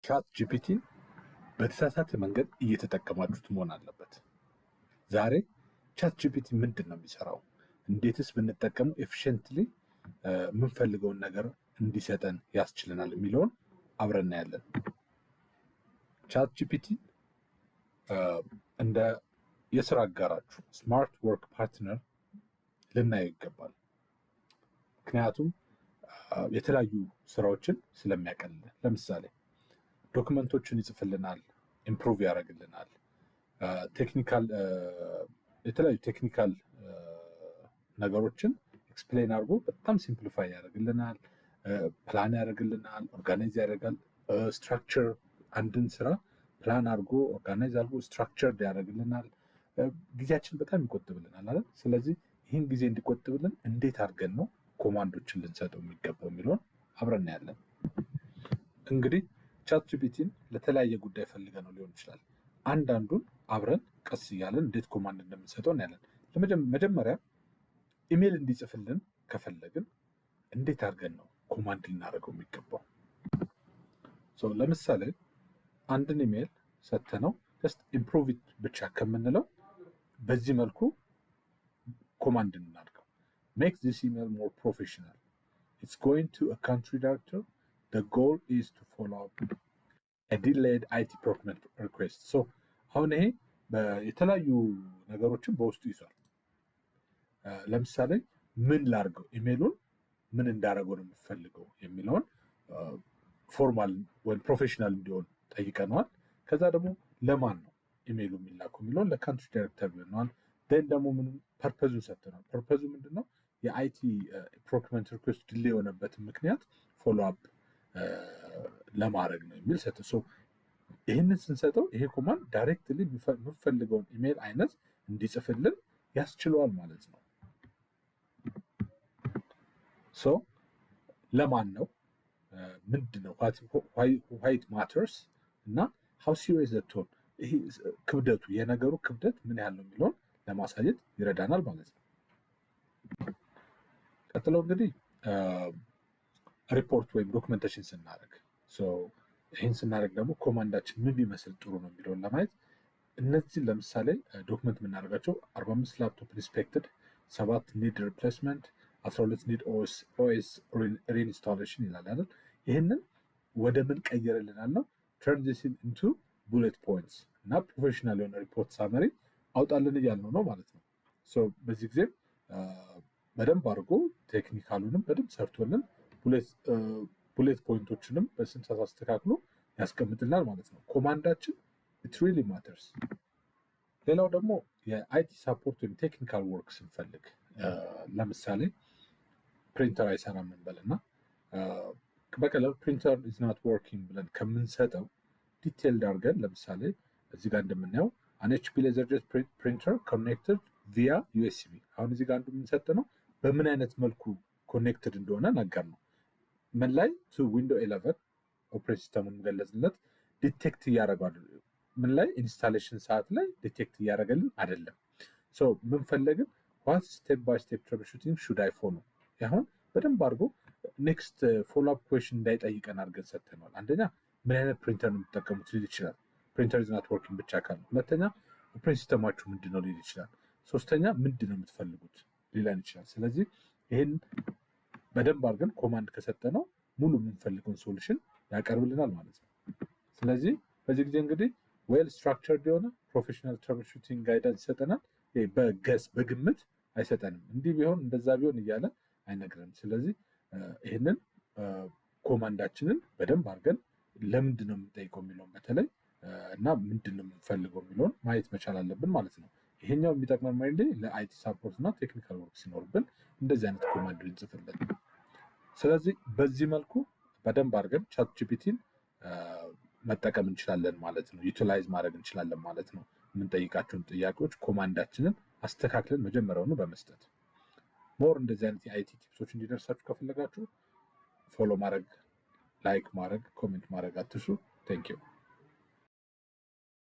ቻት ጂፒቲን በተሳሳተ መንገድ እየተጠቀማችሁት መሆን አለበት። ዛሬ ቻት ጂፒቲ ምንድን ነው የሚሰራው? እንዴትስ ብንጠቀሙ ኤፊሽንትሊ የምንፈልገውን ነገር እንዲሰጠን ያስችለናል የሚለውን አብረን እናያለን። ቻት ጂፒቲ እንደ የስራ አጋራችሁ ስማርት ወርክ ፓርትነር ልናየው ይገባል። ምክንያቱም የተለያዩ ስራዎችን ስለሚያቀልልን፣ ለምሳሌ ዶክመንቶችን ይጽፍልናል፣ ኢምፕሩቭ ያደርግልናል፣ የተለያዩ ቴክኒካል ነገሮችን ኤክስፕሌን አድርጎ በጣም ሲምፕሊፋይ ያደርግልናል፣ ፕላን ያደርግልናል፣ ኦርጋናይዝ ያደርጋል። ስትራክቸር አንድን ስራ ፕላን አድርጎ ኦርጋናይዝ አድርጎ ስትራክቸር ያደርግልናል። ጊዜያችን በጣም ይቆጥብልናል አይደል? ስለዚህ ይህን ጊዜ እንዲቆጥብልን እንዴት አድርገን ነው ኮማንዶችን ልንሰጠው የሚገባው የሚለውን አብረን እናያለን። እንግዲህ ቻት ጂፒቲን ለተለያየ ጉዳይ ፈልገ ነው ሊሆን ይችላል። አንዳንዱን አብረን ቀስ እያለን እንዴት ኮማንድ እንደምንሰጠው እናያለን። መጀመሪያ ኢሜል እንዲጽፍልን ከፈለግን እንዴት አድርገን ነው ኮማንድ ልናደርገው የሚገባው? ለምሳሌ አንድን ኢሜል ሰጥተነው ጀስት ኢምፕሩቭ ኢት ብቻ ከምንለው በዚህ መልኩ ኮማንድ እናድርገው። ሜክ ዚስ ኢሜል ሞር ፕሮፌሽናል ኢትስ ጎይንግ ቱ አ ካንትሪ ዳይሬክተር the goal is to follow up a delayed IT procurement request. አሁን ይሄ የተለያዩ ነገሮችን በውስጡ ይዟል። ለምሳሌ ምን ላድርገው፣ ኢሜሉን ምን እንዳደረገው ነው የምፈልገው የሚለውን ፎርማል ወይም ፕሮፌሽናል እንዲሆን ጠይቀነዋል። ከዛ ደግሞ ለማን ነው ኢሜሉ የሚላከው የሚለውን ለካንትሪ ዳይሬክተር ብለነዋል። ደን ደግሞ ምንም ፐርፐዙን ሰጥተናል። ፐርፐዙ ምንድነው? የአይቲ ፕሮክመንት ሪኩዌስት ዲሌይ የሆነበትን ምክንያት ፎሎ አፕ ለማድረግ ነው የሚል ሰጠ። ይህንን ስንሰጠው ይሄ ኮማንድ ዳይሬክትሊ የምፈልገውን ኢሜል አይነት እንዲጽፍልን ያስችለዋል ማለት ነው። ለማን ነው፣ ምንድነው፣ ዋይት ማተርስ እና ሃው ሲሪየስ ዘ ቶን፣ ይሄ ክብደቱ፣ የነገሩ ክብደት ምን ያህል ነው የሚለውን ለማሳየት ይረዳናል ማለት ነው። ቀጥሎ እንግዲህ ሪፖርት ወይም ዶክመንቴሽን ስናደርግ፣ ይህን ስናደርግ ደግሞ ኮማንዳችን ምን ቢመስል ጥሩ ነው የሚለውን ለማየት እነዚህን ለምሳሌ ዶክመንት የምናደርጋቸው 45 ላፕቶፕ ኢንስፔክትድ፣ 7 ኒድ ሪፕሌስመንት፣ 12 ኒድ ኦኤስ ሪኢንስታሌሽን ይላል አይደል? ይህንን ወደ ምን ቀይርልናል ነው ተርን ዚስ ኢንቱ ቡሌት ፖይንትስ እና ፕሮፌሽናል የሆነ ሪፖርት ሳመሪ አውጣልን እያልነው ነው ማለት ነው። በዚህ ጊዜ በደንብ አድርጎ ቴክኒካሉንም በደንብ ሰርቶልን ቡሌት ፖይንቶችንም በስንት አስተካክሎ ያስቀምጥልናል ማለት ነው። ኮማንዳችን ኢት ሪሊ ማተርስ። ሌላው ደግሞ የአይቲ ሳፖርት ወይም ቴክኒካል ወርክ ስንፈልግ፣ ለምሳሌ ፕሪንተር አይሰራም እንበልና በቀላሉ ፕሪንተር ኢዝ ናት ወርኪንግ ብለን ከምንሰጠው ዲቴይልድ አድርገን፣ ለምሳሌ እዚህ ጋር እንደምናየው አን ኤችፒ ሌዘርጀት ፕሪንተር ኮኔክትድ ቪያ ዩኤስቢ። አሁን እዚህ ጋር አንዱ የምንሰጥ ነው በምን አይነት መልኩ ኮኔክትድ እንደሆነ ነገር ነው። ምን ላይ ቱ ዊንዶ 11 ኦፕሬቲንግ ሲስተሙን ገለጽለት ዲቴክት እያደረጋል። ምን ላይ ኢንስታሌሽን ሰዓት ላይ ዲቴክት እያደረገልን አይደለም። ምን ፈለግን? ዋት ስቴፕ ባይ ስቴፕ ትረብልሹቲንግ ሹድ አይ ፎሎ። አሁን በደንብ አድርጎ ኔክስት ፎሎ አፕ ኩዌሽን እንዳይጠይቀን አድርገን ሰጥተናል። አንደኛ ምን አይነት ፕሪንተር ነው የምትጠቀሙት ሊል ይችላል። ፕሪንተር ኢዝ ናት ወርኪንግ ብቻ ካለ። ሁለተኛ ኦፕሬቲንግ ሲስተማችሁ ምንድን ነው ሊል ይችላል። ሶስተኛ ምንድን ነው የምትፈልጉት ሊለን ይችላል። ስለዚህ ይህን በደንብ አድርገን ኮማንድ ከሰጠነው ሙሉ የምንፈልገውን ሶሉሽን ያቀርብልናል ማለት ነው። ስለዚህ በዚህ ጊዜ እንግዲህ ዌል ስትራክቸርድ የሆነ ፕሮፌሽናል ትራብልሹቲንግ ጋይዳንስ ይሰጠናል። በግምት አይሰጠንም። እንዲህ ቢሆን እንደዛ ቢሆን እያለ አይነግረንም። ስለዚህ ይህንን ኮማንዳችንን በደንብ አድርገን ለምንድን ነው የምንጠይቀው የሚለውን በተለይ እና ምንድን ነው የምንፈልገው የሚለውን ማየት መቻል አለብን ማለት ነው። ይሄኛው የሚጠቅመን ማይንድ ለአይቲ ሳፖርት እና ቴክኒካል ወርክ ሲኖርብን እንደዚህ አይነት ኮማንድ ልንጽፍለት። ስለዚህ በዚህ መልኩ በደንብ አድርገን ቻት ጂፒቲን መጠቀም እንችላለን ማለት ነው። ዩቲላይዝ ማድረግ እንችላለን ማለት ነው። የምንጠይቃቸውን ጥያቄዎች ኮማንዳችንን አስተካክለን መጀመሪያውኑ በመስጠት ሞር እንደዚህ አይነት የአይቲ ቲፕሶች እንዲደርሳችሁ ከፈለጋችሁ ፎሎ ማድረግ፣ ላይክ ማድረግ፣ ኮሜንት ማድረግ አትርሱ። ቴንክ ዩ።